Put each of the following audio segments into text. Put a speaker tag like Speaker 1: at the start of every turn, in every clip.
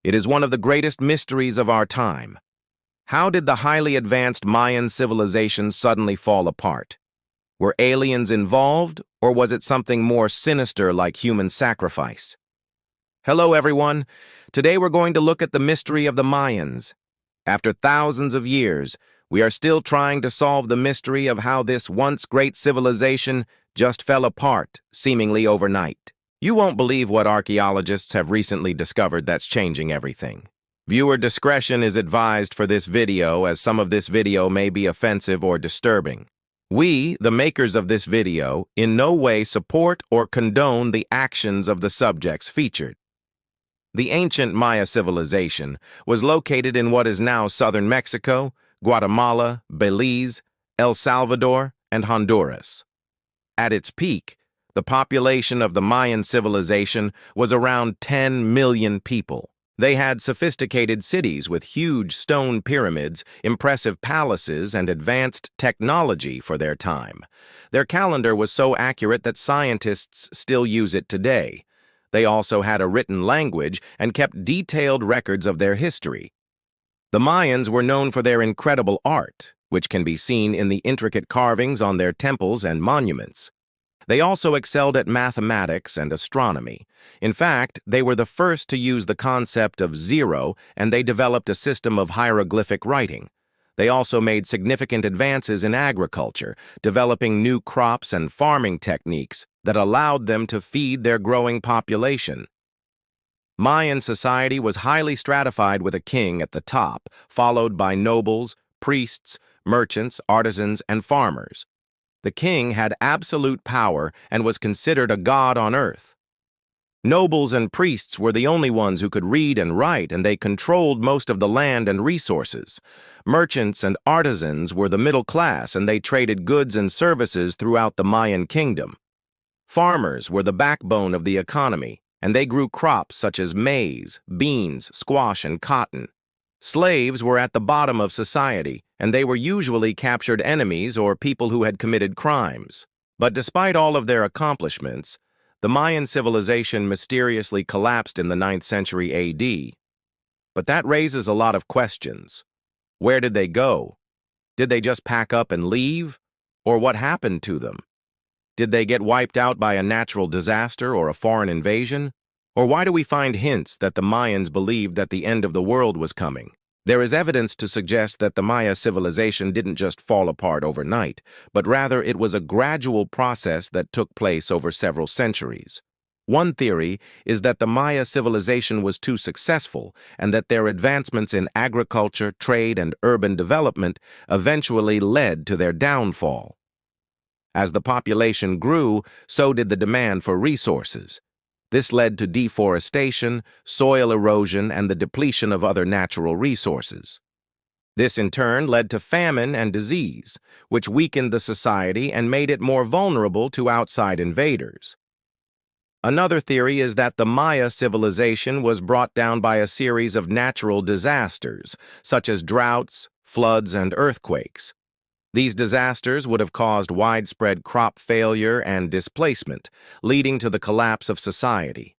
Speaker 1: It is one of the greatest mysteries of our time. How did the highly advanced Mayan civilization suddenly fall apart? Were aliens involved, or was it something more sinister like human sacrifice? Hello, everyone. Today we're going to look at the mystery of the Mayans. After thousands of years, we are still trying to solve the mystery of how this once great civilization just fell apart, seemingly overnight. You won't believe what archaeologists have recently discovered that's changing everything. Viewer discretion is advised for this video, as some of this video may be offensive or disturbing. We, the makers of this video, in no way support or condone the actions of the subjects featured. The ancient Maya civilization was located in what is now southern Mexico, Guatemala, Belize, El Salvador, and Honduras. At its peak, the population of the Mayan civilization was around 10 million people. They had sophisticated cities with huge stone pyramids, impressive palaces, and advanced technology for their time. Their calendar was so accurate that scientists still use it today. They also had a written language and kept detailed records of their history. The Mayans were known for their incredible art, which can be seen in the intricate carvings on their temples and monuments. They also excelled at mathematics and astronomy. In fact, they were the first to use the concept of zero, and they developed a system of hieroglyphic writing. They also made significant advances in agriculture, developing new crops and farming techniques that allowed them to feed their growing population. Mayan society was highly stratified with a king at the top, followed by nobles, priests, merchants, artisans, and farmers. The king had absolute power and was considered a god on earth. Nobles and priests were the only ones who could read and write, and they controlled most of the land and resources. Merchants and artisans were the middle class, and they traded goods and services throughout the Mayan kingdom. Farmers were the backbone of the economy, and they grew crops such as maize, beans, squash, and cotton. Slaves were at the bottom of society, and they were usually captured enemies or people who had committed crimes. But despite all of their accomplishments, the Mayan civilization mysteriously collapsed in the 9th century AD. But that raises a lot of questions. Where did they go? Did they just pack up and leave? Or what happened to them? Did they get wiped out by a natural disaster or a foreign invasion? Or why do we find hints that the Mayans believed that the end of the world was coming? There is evidence to suggest that the Maya civilization didn't just fall apart overnight, but rather it was a gradual process that took place over several centuries. One theory is that the Maya civilization was too successful and that their advancements in agriculture, trade, and urban development eventually led to their downfall. As the population grew, so did the demand for resources. This led to deforestation, soil erosion, and the depletion of other natural resources. This in turn led to famine and disease, which weakened the society and made it more vulnerable to outside invaders. Another theory is that the Maya civilization was brought down by a series of natural disasters, such as droughts, floods, and earthquakes. These disasters would have caused widespread crop failure and displacement, leading to the collapse of society.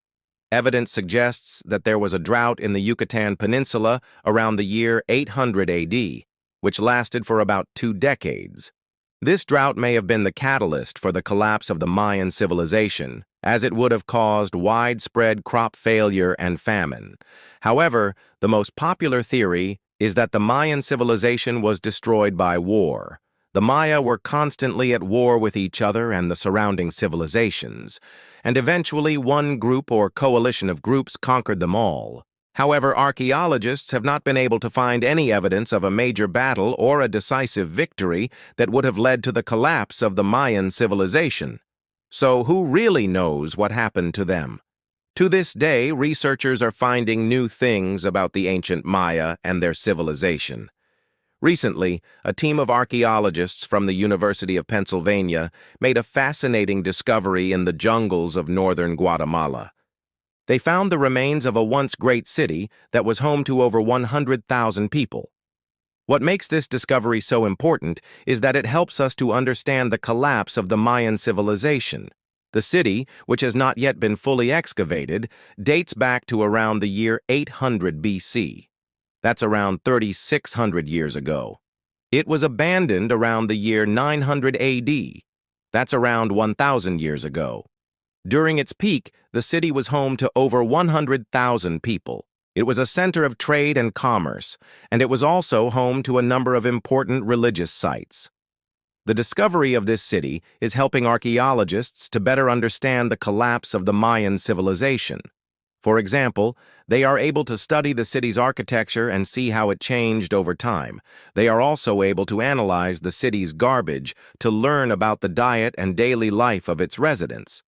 Speaker 1: Evidence suggests that there was a drought in the Yucatan Peninsula around the year 800 AD, which lasted for about 2 decades. This drought may have been the catalyst for the collapse of the Mayan civilization, as it would have caused widespread crop failure and famine. However, the most popular theory is that the Mayan civilization was destroyed by war. The Maya were constantly at war with each other and the surrounding civilizations, and eventually one group or coalition of groups conquered them all. However, archaeologists have not been able to find any evidence of a major battle or a decisive victory that would have led to the collapse of the Mayan civilization. So who really knows what happened to them? To this day, researchers are finding new things about the ancient Maya and their civilization. Recently, a team of archaeologists from the University of Pennsylvania made a fascinating discovery in the jungles of northern Guatemala. They found the remains of a once great city that was home to over 100,000 people. What makes this discovery so important is that it helps us to understand the collapse of the Mayan civilization. The city, which has not yet been fully excavated, dates back to around the year 800 BC. That's around 3,600 years ago. It was abandoned around the year 900 AD. That's around 1,000 years ago. During its peak, the city was home to over 100,000 people. It was a center of trade and commerce, and it was also home to a number of important religious sites. The discovery of this city is helping archaeologists to better understand the collapse of the Mayan civilization. For example, they are able to study the city's architecture and see how it changed over time. They are also able to analyze the city's garbage to learn about the diet and daily life of its residents.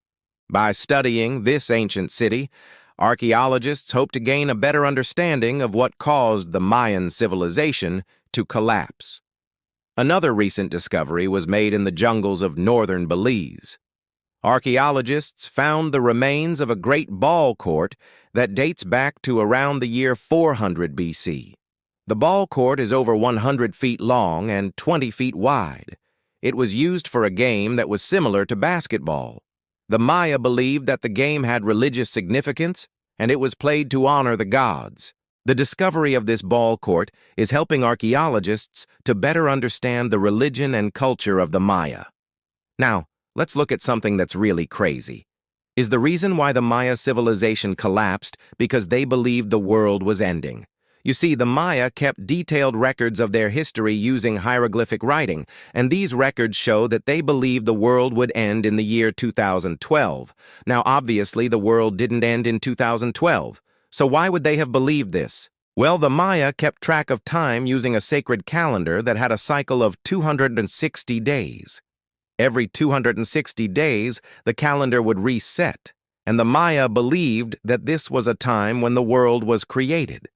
Speaker 1: By studying this ancient city, archaeologists hope to gain a better understanding of what caused the Mayan civilization to collapse. Another recent discovery was made in the jungles of northern Belize. Archaeologists found the remains of a great ball court that dates back to around the year 400 BC. The ball court is over 100 feet long and 20 feet wide. It was used for a game that was similar to basketball. The Maya believed that the game had religious significance, and it was played to honor the gods. The discovery of this ball court is helping archaeologists to better understand the religion and culture of the Maya. Now, let's look at something that's really crazy. Is the reason why the Maya civilization collapsed because they believed the world was ending? You see, the Maya kept detailed records of their history using hieroglyphic writing, and these records show that they believed the world would end in the year 2012. Now, obviously, the world didn't end in 2012. So why would they have believed this? Well, the Maya kept track of time using a sacred calendar that had a cycle of 260 days. Every 260 days, the calendar would reset, and the Maya believed that this was a time when the world was created.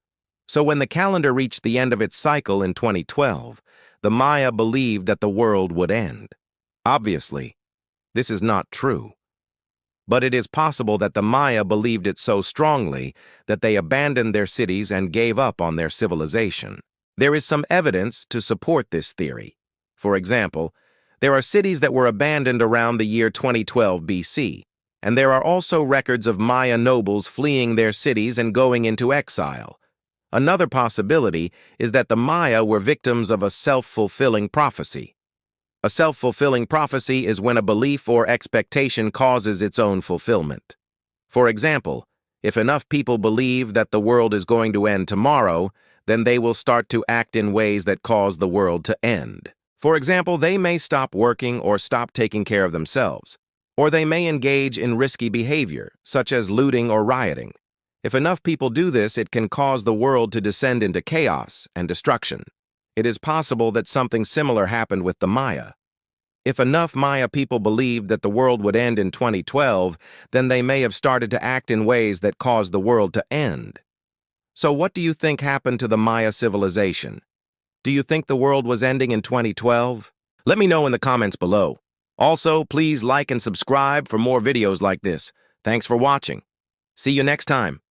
Speaker 1: So when the calendar reached the end of its cycle in 2012, the Maya believed that the world would end. Obviously, this is not true. But it is possible that the Maya believed it so strongly that they abandoned their cities and gave up on their civilization. There is some evidence to support this theory. For example, there are cities that were abandoned around the year 2012 BC, and there are also records of Maya nobles fleeing their cities and going into exile. Another possibility is that the Maya were victims of a self-fulfilling prophecy. A self-fulfilling prophecy is when a belief or expectation causes its own fulfillment. For example, if enough people believe that the world is going to end tomorrow, then they will start to act in ways that cause the world to end. For example, they may stop working or stop taking care of themselves, or they may engage in risky behavior, such as looting or rioting. If enough people do this, it can cause the world to descend into chaos and destruction. It is possible that something similar happened with the Maya. If enough Maya people believed that the world would end in 2012, then they may have started to act in ways that caused the world to end. So what do you think happened to the Maya civilization? Do you think the world was ending in 2012? Let me know in the comments below. Also, please like and subscribe for more videos like this. Thanks for watching. See you next time.